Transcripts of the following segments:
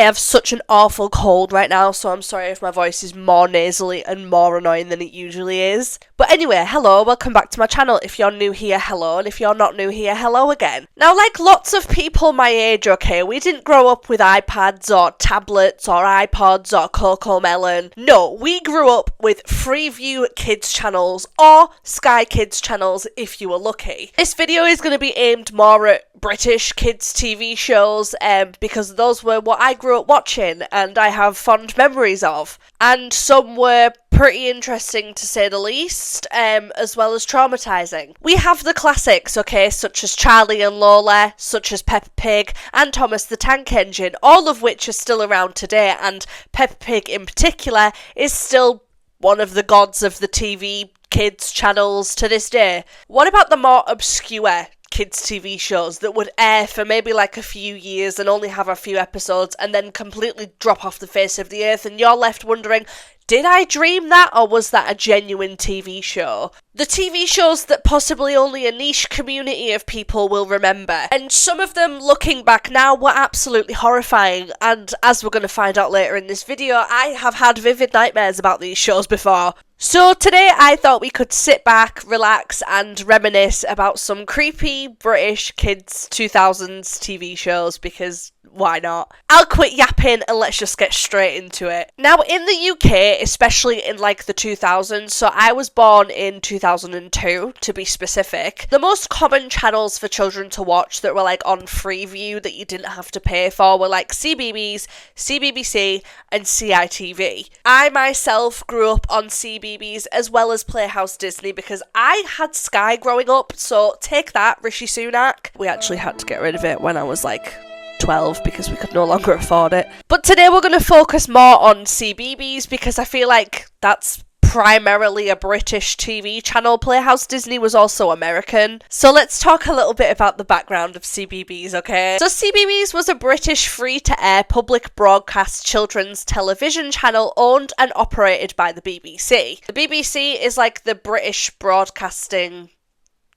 I have such an awful cold right now, so I'm sorry if my voice is more nasally and more annoying than it usually is. But anyway, hello, welcome back to my channel. If you're new here, hello, and if you're not new here, hello again. Now, like lots of people my age, okay, we didn't grow up with iPads or tablets or iPods or Cocomelon. No, we grew up with Freeview Kids channels or Sky Kids channels if you were lucky. This video is going to be aimed more at British kids TV shows because those were what I grew up watching and I have fond memories of, and some were pretty interesting to say the least, as well as traumatizing. We have the classics, okay, such as Charlie and Lola, such as Peppa Pig and Thomas the Tank Engine, all of which are still around today, and Peppa Pig in particular is still one of the gods of the TV kids channels to this day. What about the more obscure kids TV shows that would air for maybe like a few years and only have a few episodes and then completely drop off the face of the earth, and you're left wondering, did I dream that, or was that a genuine TV show? The TV shows that possibly only a niche community of people will remember, and some of them, looking back now, were absolutely horrifying, and as we're going to find out later in this video, I have had vivid nightmares about these shows before. So today I thought we could sit back, relax and reminisce about some creepy British kids 2000s TV shows, because why not? I'll quit yapping and let's just get straight into it. Now, in the UK, especially in like the 2000s, so I was born in 2002 to be specific, the most common channels for children to watch that were like on Freeview that you didn't have to pay for were like CBeebies, CBBC and CITV. I myself grew up on CBeebies as well as Playhouse Disney because I had Sky growing up, so take that, Rishi Sunak. We actually had to get rid of it when I was like 12 because we could no longer afford it. But today we're going to focus more on CBeebies because I feel like that's primarily a British TV channel. Playhouse Disney was also American. So let's talk a little bit about the background of CBeebies, okay? So CBeebies was a British free-to-air public broadcast children's television channel owned and operated by the BBC. The BBC is like the British Broadcasting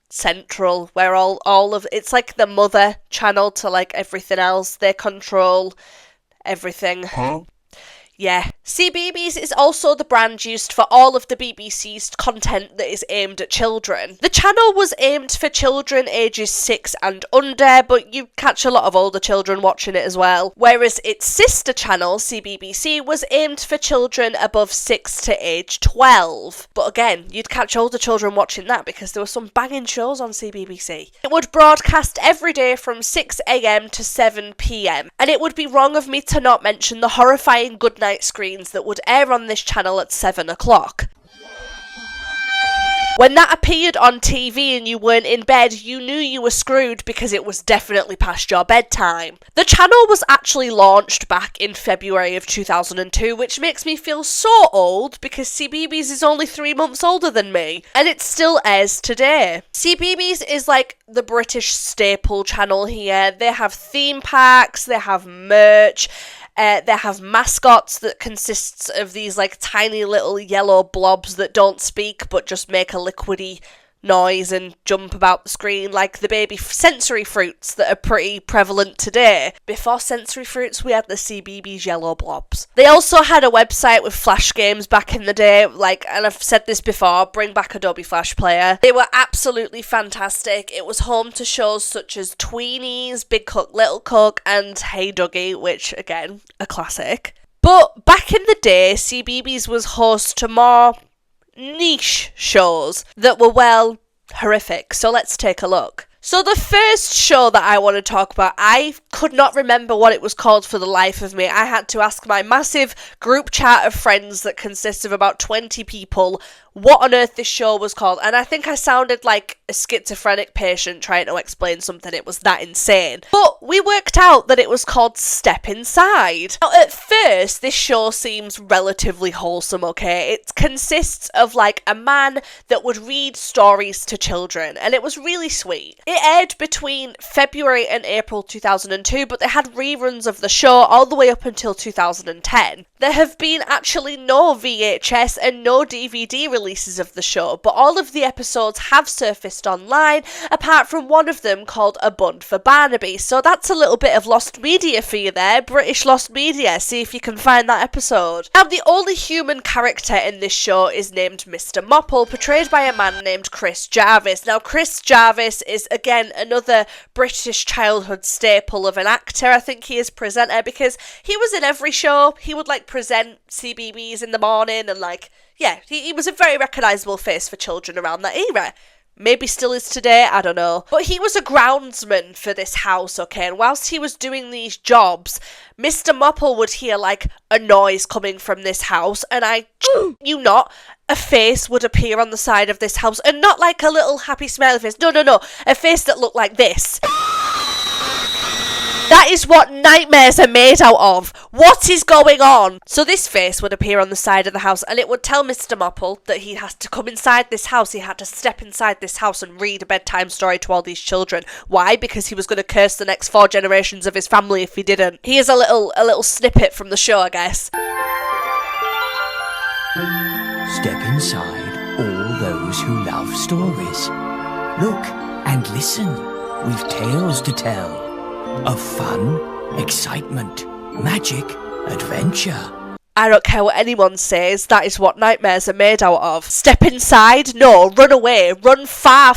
Central, where all of it's like the mother channel to like everything else. They control everything. Yeah. CBeebies is also the brand used for all of the BBC's content that is aimed at children. The channel was aimed for children ages 6 and under, but you catch a lot of older children watching it as well. Whereas its sister channel, CBBC, was aimed for children above 6 to age 12. But again, you'd catch older children watching that because there were some banging shows on CBBC. It would broadcast every day from 6 AM to 7 PM. And it would be wrong of me to not mention the horrifying goodnight screens that would air on this channel at 7 o'clock. When that appeared on TV and you weren't in bed, you knew you were screwed because it was definitely past your bedtime. The channel was actually launched back in February of 2002, which makes me feel so old because CBeebies is only 3 months older than me, and it still airs today. CBeebies is like the British staple channel here. They have theme parks, they have merch, they have mascots that consists of these like tiny little yellow blobs that don't speak but just make a liquidy noise and jump about the screen, like the baby sensory fruits that are pretty prevalent today. Before sensory fruits, we had the CBeebies yellow blobs. They also had a website with flash games back in the day, like, and I've said this before, bring back Adobe Flash Player. They were absolutely fantastic. It was home to shows such as Tweenies, Big Cook, Little Cook, and Hey Dougie, which, again, a classic. But back in the day, CBeebies was host to more niche shows that were, well, horrific. So let's take a look. So the first show that I want to talk about, I could not remember what it was called for the life of me. I had to ask my massive group chat of friends that consists of about 20 people what on earth this show was called, and I think I sounded like a schizophrenic patient trying to explain something. It was that insane. But we worked out that it was called Step Inside. Now, at first, this show seems relatively wholesome, okay? It consists of like a man that would read stories to children, and it was really sweet. It aired between February and April 2002, but they had reruns of the show all the way up until 2010. There have been actually no VHS and no DVD releases of the show, but all of the episodes have surfaced online, apart from one of them called A Bun for Barnaby. So that's a little bit of lost media for you there, British lost media. See if you can find that episode. Now, the only human character in this show is named Mr. Mopple, portrayed by a man named Chris Jarvis. Now, Chris Jarvis is, again, another British childhood staple of an actor. I think he is presenter because he was in every show. He would, present CBBS in the morning and, yeah, he was a very recognisable face for children around that era. Maybe still is today, I don't know. But he was a groundsman for this house, okay? And whilst he was doing these jobs, Mr. Mopple would hear, a noise coming from this house, and a face would appear on the side of this house, and not like a little happy smiley face. No. A face that looked like this. That is what nightmares are made out of. What is going on? So this face would appear on the side of the house, and it would tell Mr. Mopple that he has to come inside this house. He had to step inside this house and read a bedtime story to all these children. Why? Because he was going to curse the next 4 generations of his family if he didn't. Here's a little snippet from the show, I guess. Step inside all those who love stories. Look and listen. We've tales to tell. Of fun, excitement, magic, adventure. I don't care what anyone says, that is what nightmares are made out of. Step inside? No, run away. Run far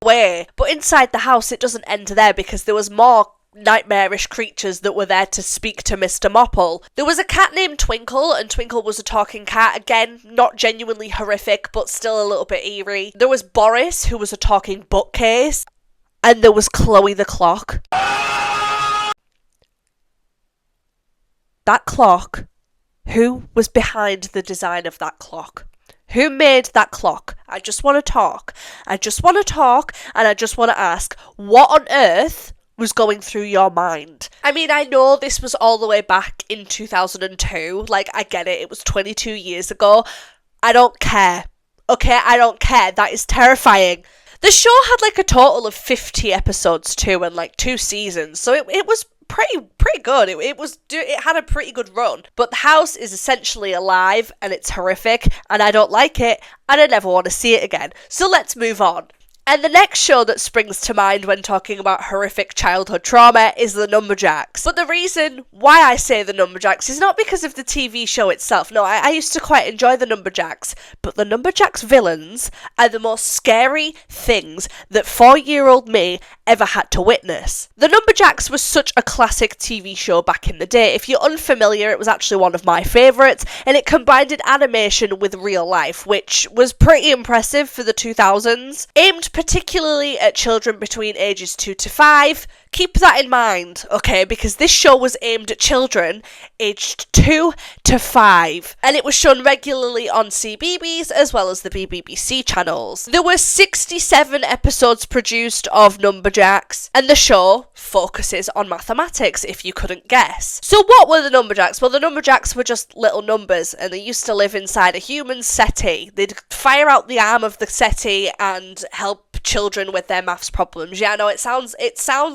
away. But inside the house, it doesn't end there because there was more nightmarish creatures that were there to speak to Mr. Mopple. There was a cat named Twinkle, and Twinkle was a talking cat. Again, not genuinely horrific, but still a little bit eerie. There was Boris, who was a talking bookcase. And there was Chloe the clock. That clock, who was behind the design of that clock? Who made that clock? I just want to talk. And I just want to ask, what on earth was going through your mind? I mean, I know this was all the way back in 2002. I get it. It was 22 years ago. I don't care. Okay, I don't care. That is terrifying. The show had a total of 50 episodes too, and 2 seasons. So it was pretty good. It had a pretty good run. But the house is essentially alive and it's horrific, and I don't like it, and I never want to see it again. So let's move on. And the next show that springs to mind when talking about horrific childhood trauma is the Numberjacks. But the reason why I say the Numberjacks is not because of the TV show itself. No, I used to quite enjoy the Numberjacks. But the Numberjacks villains are the most scary things that 4-year-old me ever had to witness. The Numberjacks was such a classic TV show back in the day. If you're unfamiliar, it was actually one of my favourites, and it combined animation with real life, which was pretty impressive for the 2000s. Aimed particularly at children between ages 2 to 5. Keep that in mind, okay, because this show was aimed at children aged 2 to 5, and it was shown regularly on CBBS as well as the BBC channels. There were 67 episodes produced of Numberjacks, and the show focuses on mathematics, if you couldn't guess. So what were the Numberjacks? Well, the Numberjacks were just little numbers, and they used to live inside a human settee. They'd fire out the arm of the settee and help children with their maths problems. Yeah, I know, it sounds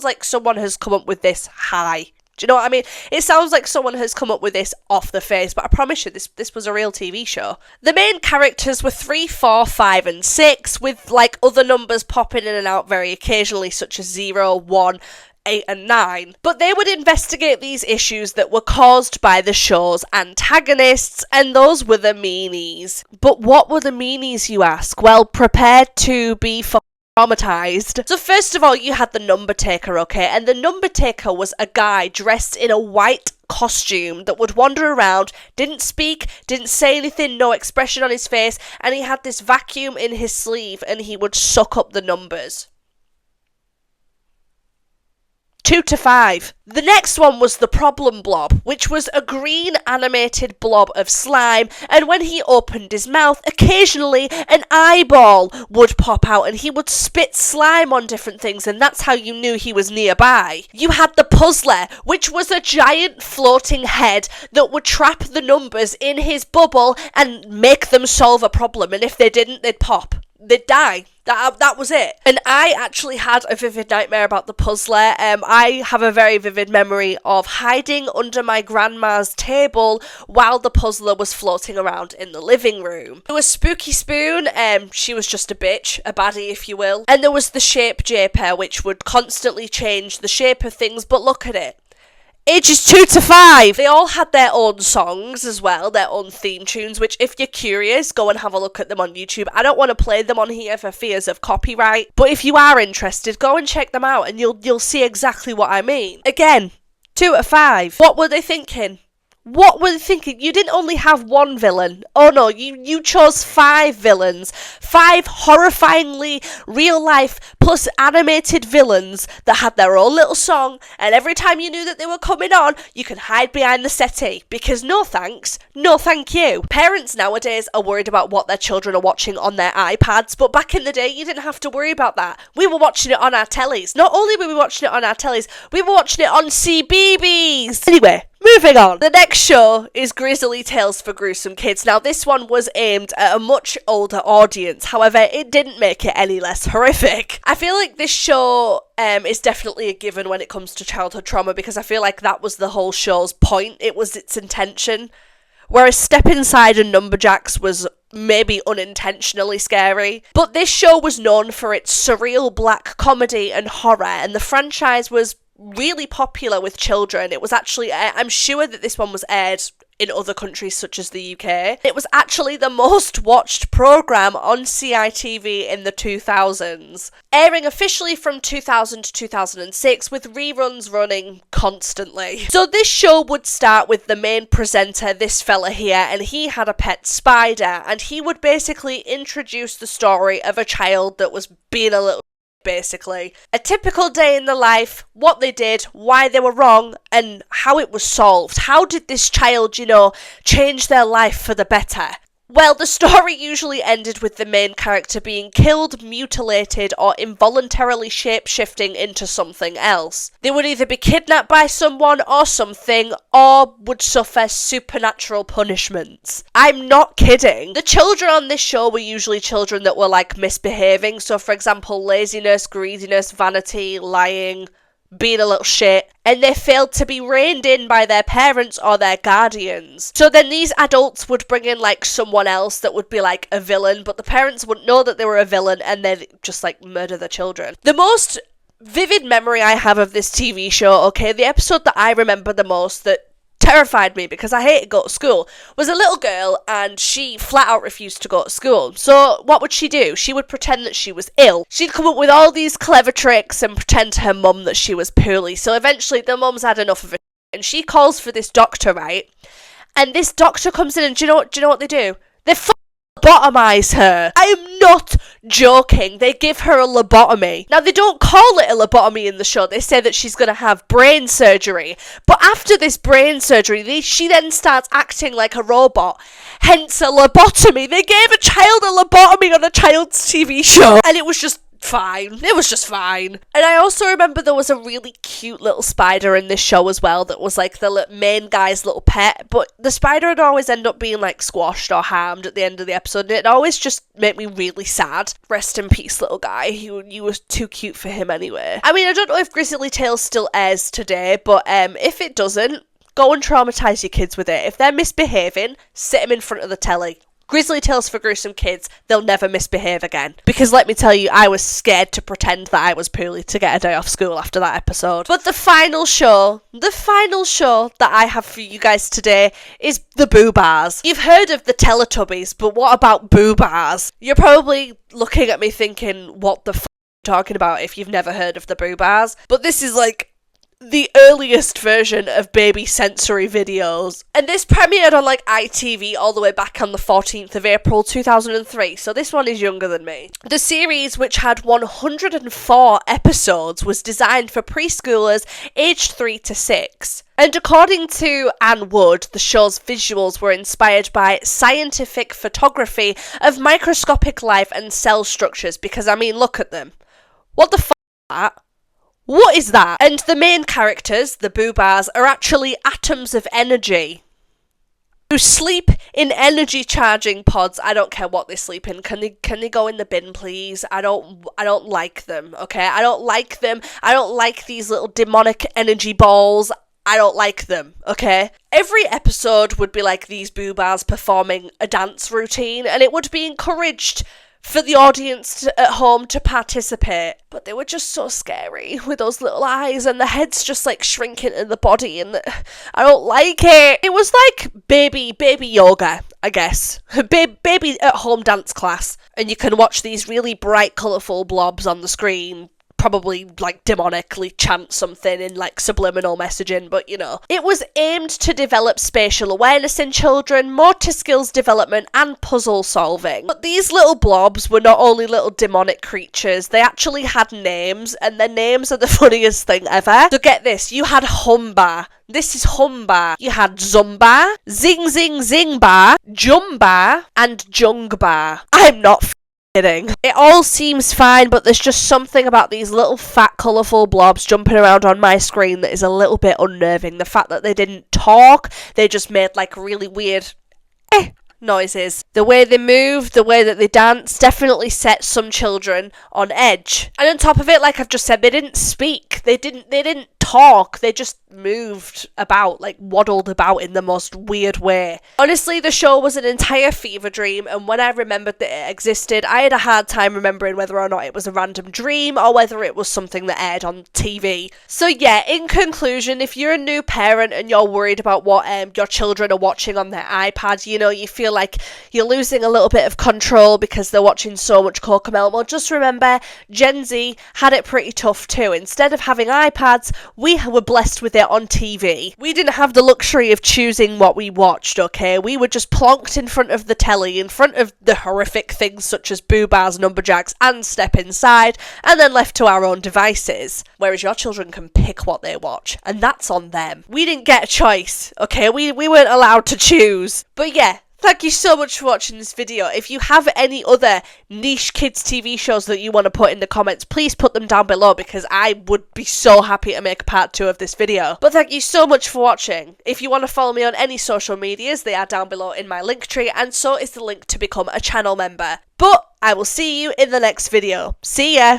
like someone has come up with this high. Do you know what I mean? It sounds like someone has come up with this off the face, but I promise you, this was a real TV show. The main characters were 3, 4, 5, and 6, with other numbers popping in and out very occasionally, such as 0, 1, 8 and 9. But they would investigate these issues that were caused by the show's antagonists, and those were the meanies. But what were the meanies, you ask? Well, prepare to be traumatized. So first of all, you had the number taker, okay? And the number taker was a guy dressed in a white costume that would wander around, didn't speak, didn't say anything, no expression on his face, and he had this vacuum in his sleeve and he would suck up the numbers. 2 to 5. The next one was the problem blob, which was a green animated blob of slime, and when he opened his mouth, occasionally an eyeball would pop out and he would spit slime on different things, and that's how you knew he was nearby. You had the puzzler, which was a giant floating head that would trap the numbers in his bubble and make them solve a problem, and if they didn't, they'd pop. They'd die. That was it. And I actually had a vivid nightmare about the puzzler. I have a very vivid memory of hiding under my grandma's table while the puzzler was floating around in the living room. There was Spooky Spoon, she was just a bitch, a baddie if you will. And there was the Shape Japer, which would constantly change the shape of things, but look at it. Ages 2 to 5. They all had their own songs as well, their own theme tunes, which if you're curious, go and have a look at them on YouTube. I don't want to play them on here for fears of copyright, but if you are interested, go and check them out and you'll see exactly what I mean. Again, 2 to 5. What were they thinking? What were they thinking? You didn't only have one villain. Oh no, you chose 5 villains. 5 horrifyingly real-life plus animated villains that had their own little song, and every time you knew that they were coming on, you could hide behind the settee, because no thanks, no thank you. Parents nowadays are worried about what their children are watching on their iPads, but back in the day, you didn't have to worry about that. We were watching it on our tellies. Not only were we watching it on our tellies, we were watching it on CBeebies. Anyway, moving on. The next show is Grizzly Tales for Gruesome Kids. Now, this one was aimed at a much older audience. However, it didn't make it any less horrific. I feel like this show is definitely a given when it comes to childhood trauma, because I feel like that was the whole show's point. It was its intention. Whereas Step Inside and Numberjacks was maybe unintentionally scary. But this show was known for its surreal black comedy and horror, and the franchise was really popular with children. It was actually, I'm sure that this one was aired in other countries such as the UK. It was actually the most watched programme on CITV in the 2000s, airing officially from 2000 to 2006 with reruns running constantly. So this show would start with the main presenter, this fella here, and he had a pet spider, and he would basically introduce the story of a child that was being a little basically. A typical day in the life, what they did, why they were wrong, and how it was solved. How did this child, change their life for the better? Well, the story usually ended with the main character being killed, mutilated, or involuntarily shape-shifting into something else. They would either be kidnapped by someone or something, or would suffer supernatural punishments. I'm not kidding. The children on this show were usually children that were, misbehaving. So, for example, laziness, greediness, vanity, lying, being a little shit, and they failed to be reined in by their parents or their guardians. So then these adults would bring in someone else that would be a villain, but the parents wouldn't know that they were a villain, and they'd just murder the children. The most vivid memory I have of this TV show, the episode that I remember the most that terrified me because I hated going to school, was a little girl, and she flat out refused to go to school. So what would she do? She would pretend that she was ill. She'd come up with all these clever tricks and pretend to her mum that she was poorly. So eventually the mum's had enough of it, and she calls for this doctor, right? And this doctor comes in, and do you know what they do? They lobotomise her. I am not joking. They give her a lobotomy. Now, they don't call it a lobotomy in the show. They say that she's going to have brain surgery. But after this brain surgery, she then starts acting like a robot. Hence a lobotomy. They gave a child a lobotomy on a child's TV show. And it was just fine. It was just fine. And I also remember there was a really cute little spider in this show as well that was the main guy's little pet, but the spider would always end up being squashed or harmed at the end of the episode, and it always just made me really sad. Rest in peace, little guy. You were too cute for him anyway. I mean, I don't know if Grizzly Tales still airs today, but if it doesn't, go and traumatise your kids with it. If they're misbehaving, sit them in front of the telly. Grizzly Tales for Gruesome Kids, they'll never misbehave again. Because let me tell you, I was scared to pretend that I was poorly to get a day off school after that episode. But the final show that I have for you guys today is the Boob Bars. You've heard of the Teletubbies, but what about Boob Bars? You're probably looking at me thinking, what the f*** are you talking about if you've never heard of the Boob Bars? But this is the earliest version of baby sensory videos. And this premiered on ITV all the way back on the 14th of April 2003, so this one is younger than me. The series, which had 104 episodes, was designed for preschoolers aged 3 to 6. And according to Anne Wood, the show's visuals were inspired by scientific photography of microscopic life and cell structures, because look at them. What the f*** is that? What is that? And the main characters, the Boob Bars, are actually atoms of energy. who sleep in energy charging pods. I don't care what they sleep in. Can they go in the bin, please? I don't like them, okay? I don't like them. I don't like these little demonic energy balls. I don't like them, okay? Every episode would be like these Boob Bars performing a dance routine, and it would be encouraged for the audience at home to participate. But they were just so scary with those little eyes and the heads just like shrinking in the body, and I don't like it. It was like baby yoga, I guess. Baby at home dance class. And you can watch these really bright, colourful blobs on the screen probably like demonically chant something in like subliminal messaging, but you know. It was aimed to develop spatial awareness in children, motor skills development, and puzzle solving. But these little blobs were not only little demonic creatures, they actually had names, and their names are the funniest thing ever. So get this, you had Humbar. This is Humbar. You had Zumbar, Zing Zing Zingbar, Jumbar, and Jungbar. I'm not kidding. It all seems fine, but there's just something about these little fat colourful blobs jumping around on my screen that is a little bit unnerving. The fact that they didn't talk, they just made like really weird noises. The way they moved, the way that they danced, definitely set some children on edge. And on top of it, like I've just said, they didn't speak. They didn't talk. They just moved about, like waddled about in the most weird way. Honestly, the show was an entire fever dream, and when I remembered that it existed, I had a hard time remembering whether or not it was a random dream or whether it was something that aired on TV. So yeah, in conclusion, if you're a new parent and you're worried about what your children are watching on their iPad, you know, you feel like you're losing a little bit of control because they're watching so much Cocomelon, well, just remember, Gen Z had it pretty tough too. Instead of having iPads, we were blessed with it on TV. We didn't have the luxury of choosing what we watched, okay? We were just plonked in front of the telly, in front of the horrific things such as Boob Bars, Numberjacks, and Step Inside, and then left to our own devices. Whereas your children can pick what they watch, and that's on them. We didn't get a choice, okay? We weren't allowed to choose. But yeah, thank you so much for watching this video. If you have any other niche kids TV shows that you want to put in the comments, please put them down below because I would be so happy to make a part 2 of this video. But thank you so much for watching. If you want to follow me on any social medias, they are down below in my link tree, and so is the link to become a channel member. But I will see you in the next video. See ya!